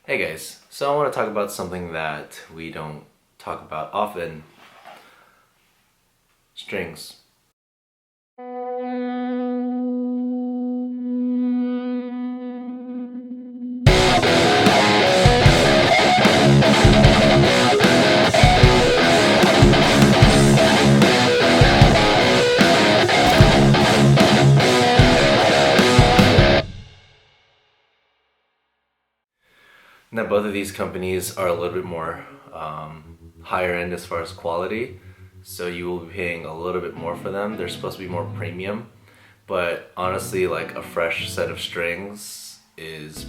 Hey guys, so I want to talk about something that we don't talk about often. Strings. Now both of these companies are a little bit more higher end as far as quality, so you will be paying a little bit more for them. They're supposed to be more premium, but honestly, like a fresh set of strings is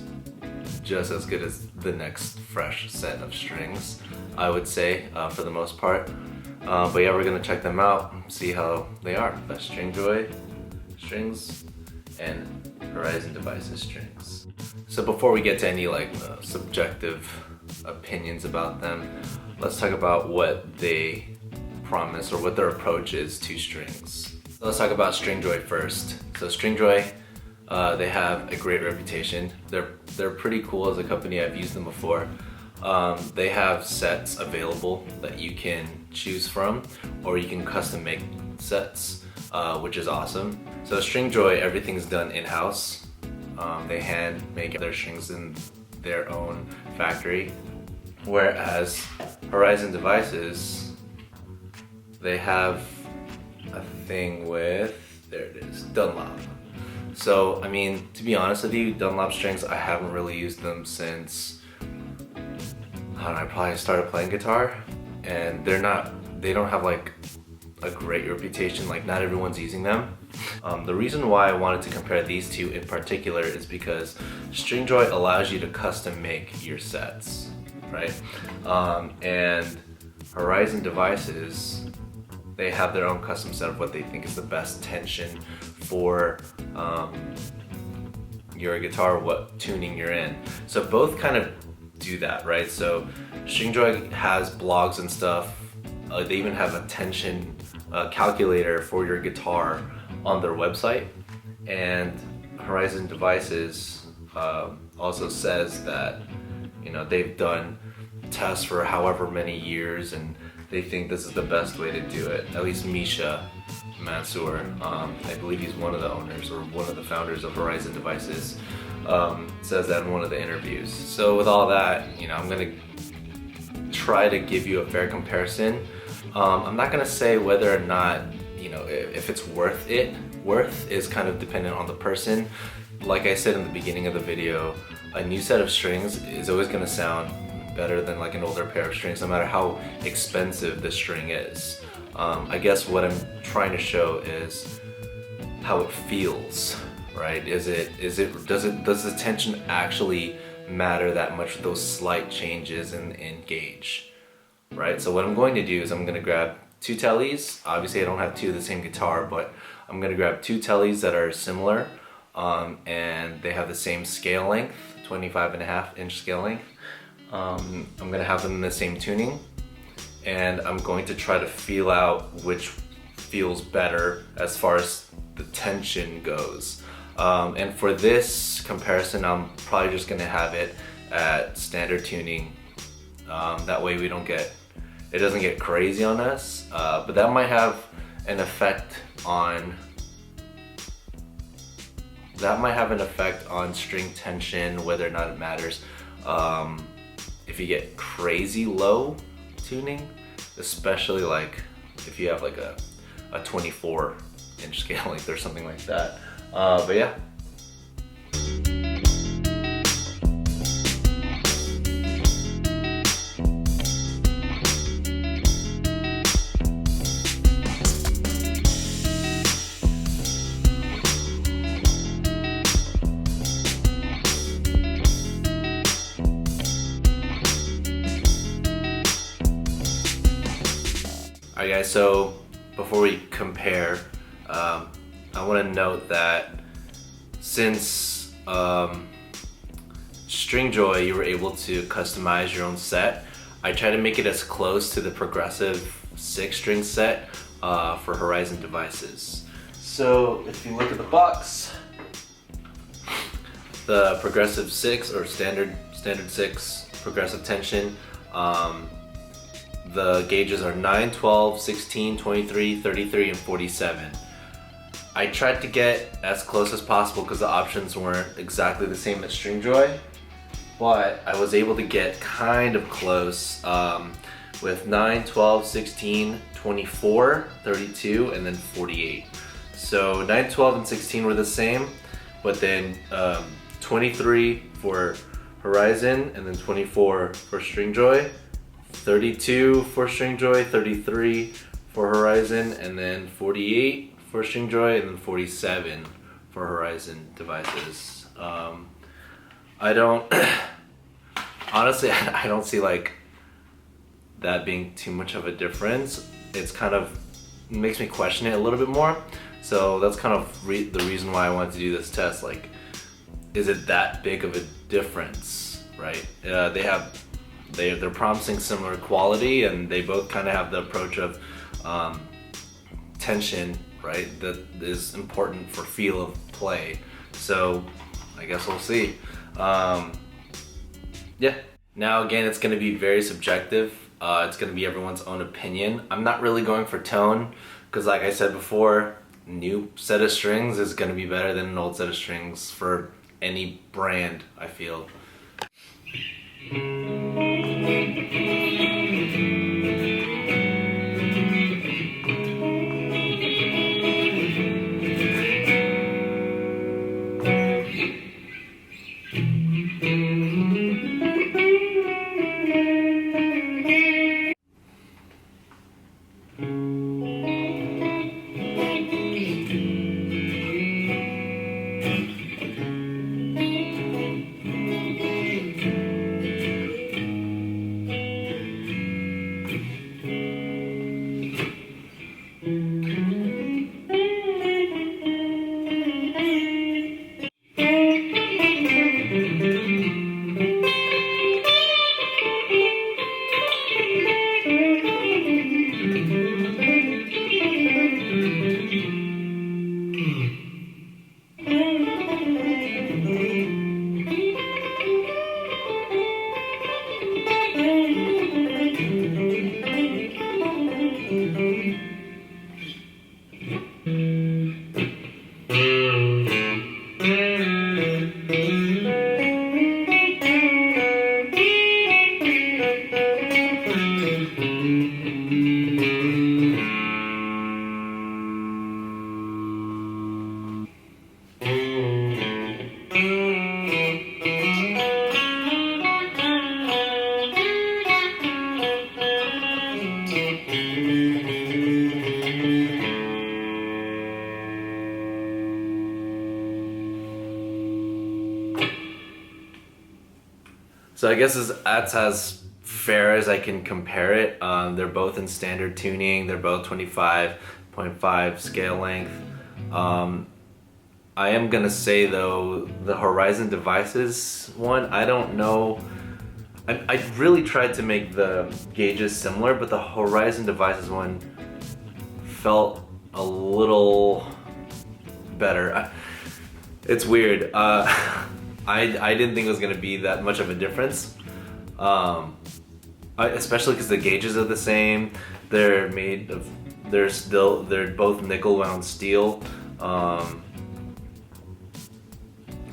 just as good as the next fresh set of strings, I would say, for the most part. But yeah, we're gonna check them out, see how they are. That's StringJoy strings and Horizon Devices strings. So before we get to any subjective opinions about them, let's talk about what they promise or what their approach is to strings. So let's talk about StringJoy first. So StringJoy, they have a great reputation. They're pretty cool as a company. I've used them before. They have sets available that you can choose from, or you can custom make sets, which is awesome. So StringJoy, everything's done in-house. They hand make their strings in their own factory, whereas Horizon Devices, they have a thing with, there it is, Dunlop. So I mean, to be honest with you, Dunlop strings, I haven't really used them since, I don't know, I probably started playing guitar, and they don't have like a great reputation, like not everyone's using them. The reason why I wanted to compare these two in particular is because StringJoy allows you to custom make your sets, right? And Horizon Devices, they have their own custom set of what they think is the best tension for your guitar, what tuning you're in. So both kind of do that, right? So StringJoy has blogs and stuff. They even have a tension calculator for your guitar on their website, and Horizon Devices also says that, you know, they've done tests for however many years and they think this is the best way to do it. At least Misha Mansour, I believe he's one of the owners or one of the founders of Horizon Devices, says that in one of the interviews. So with all that, you know, I'm gonna try to give you a fair comparison. I'm not gonna say whether or not, you know, if it's worth it. Worth is kind of dependent on the person. Like I said in the beginning of the video, a new set of strings is always gonna sound better than like an older pair of strings, no matter how expensive the string is. I guess what I'm trying to show is how it feels, right? Does the tension actually matter that much with those slight changes in gauge? Right, so what I'm going to do is I'm going to grab two tellies. Obviously I don't have two of the same guitar, but I'm going to grab two tellies that are similar, and they have the same scale length, 25.5-inch scale length. I'm going to have them in the same tuning, and I'm going to try to feel out which feels better as far as the tension goes. And for this comparison, I'm probably just going to have it at standard tuning. That way it doesn't get crazy on us, but that might have an effect on string tension, whether or not it matters. If you get crazy low tuning, especially like if you have like a 24-inch scale length or something like that. But yeah. Alright guys, so before we compare, I want to note that since StringJoy, you were able to customize your own set, I try to make it as close to the progressive 6-string set for Horizon Devices. So if you look at the box, the progressive 6 or standard standard 6 progressive tension. The gauges are 9, 12, 16, 23, 33, and 47. I tried to get as close as possible because the options weren't exactly the same as StringJoy, but I was able to get kind of close with 9, 12, 16, 24, 32, and then 48. So 9, 12, and 16 were the same, but then 23 for Horizon, and then 24 for StringJoy, 32 for StringJoy, 33 for Horizon, and then 48 for StringJoy, and then 47 for Horizon devices. I don't, honestly, I don't see like that being too much of a difference. It's kind of makes me question it a little bit more. So that's kind of the reason why I wanted to do this test. Like, is it that big of a difference, right? They're promising similar quality, and they both kind of have the approach of tension, right? That is important for feel of play. So I guess we'll see. Yeah. Now again, it's going to be very subjective. It's going to be everyone's own opinion. I'm not really going for tone because, like I said before, new set of strings is going to be better than an old set of strings for any brand, I feel. So I guess that's as fair as I can compare it. They're both in standard tuning. They're both 25.5 scale length. I am gonna say though, the Horizon Devices one, I don't know. I really tried to make the gauges similar, but the Horizon Devices one felt a little better. It's weird. I didn't think it was gonna be that much of a difference, especially because the gauges are the same. They're made of, they're both nickel wound steel. I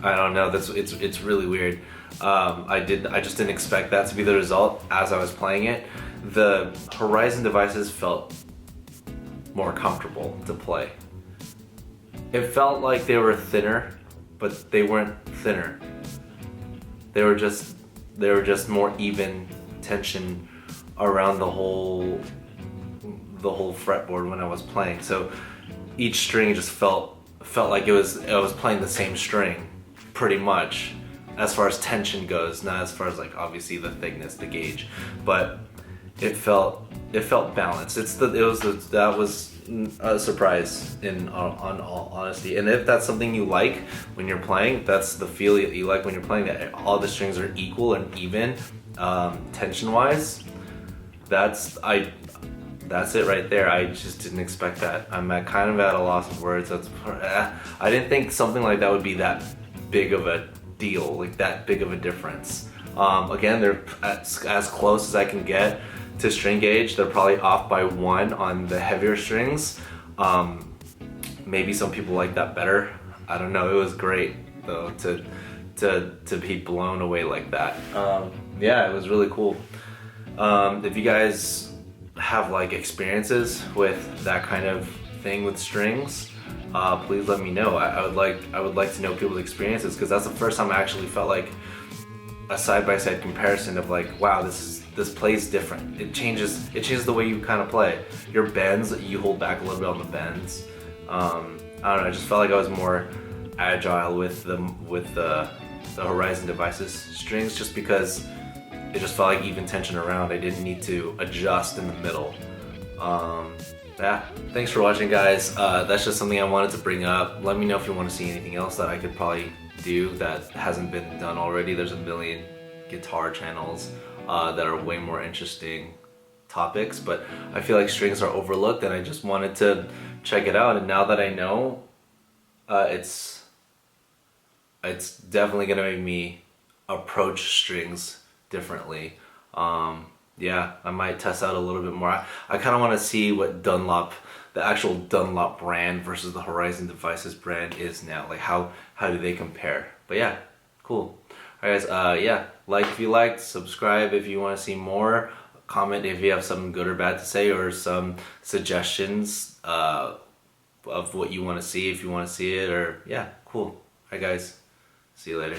don't know. It's really weird. I just didn't expect that to be the result as I was playing it. The Horizon Devices felt more comfortable to play. It felt like they were thinner, but they weren't thinner. They were just more even tension around the whole fretboard when I was playing. So each string just felt like I was playing the same string, pretty much, as far as tension goes, not as far as like obviously the thickness, the gauge, but it felt balanced. That was a surprise on all honesty. And if that's something you like when you're playing, that's the feel that you like when you're playing, that all the strings are equal and even tension wise, that's it right there. I just didn't expect that. I'm kind of at a loss of words. I didn't think something like that would be that big of a deal, like that big of a difference. Again, they're as close as I can get to string gauge. They're probably off by 1 on the heavier strings. Maybe some people like that better. I don't know. It was great though to be blown away like that. Yeah, it was really cool. If you guys have like experiences with that kind of thing with strings, please let me know. I would like to know people's experiences, because that's the first time I actually felt like a side-by-side comparison of like, wow, this plays different. It changes the way you kind of play. Your bends, you hold back a little bit on the bends. I don't know, I just felt like I was more agile with the Horizon Devices strings, just because it just felt like even tension around. I didn't need to adjust in the middle. Yeah, thanks for watching, guys. That's just something I wanted to bring up. Let me know if you want to see anything else that I could probably do that hasn't been done already. There's a million guitar channels that are way more interesting topics, but I feel like strings are overlooked, and I just wanted to check it out. And now that I know, it's definitely gonna make me approach strings differently. Yeah, I might test out a little bit more. I kind of want to see what Dunlop, the actual Dunlop brand versus the Horizon Devices brand is now. Like how do they compare? But yeah, cool. Alright guys, yeah, like if you liked, subscribe if you want to see more, comment if you have something good or bad to say, or some suggestions of what you want to see, if you want to see it, or yeah, cool. Alright guys, see you later.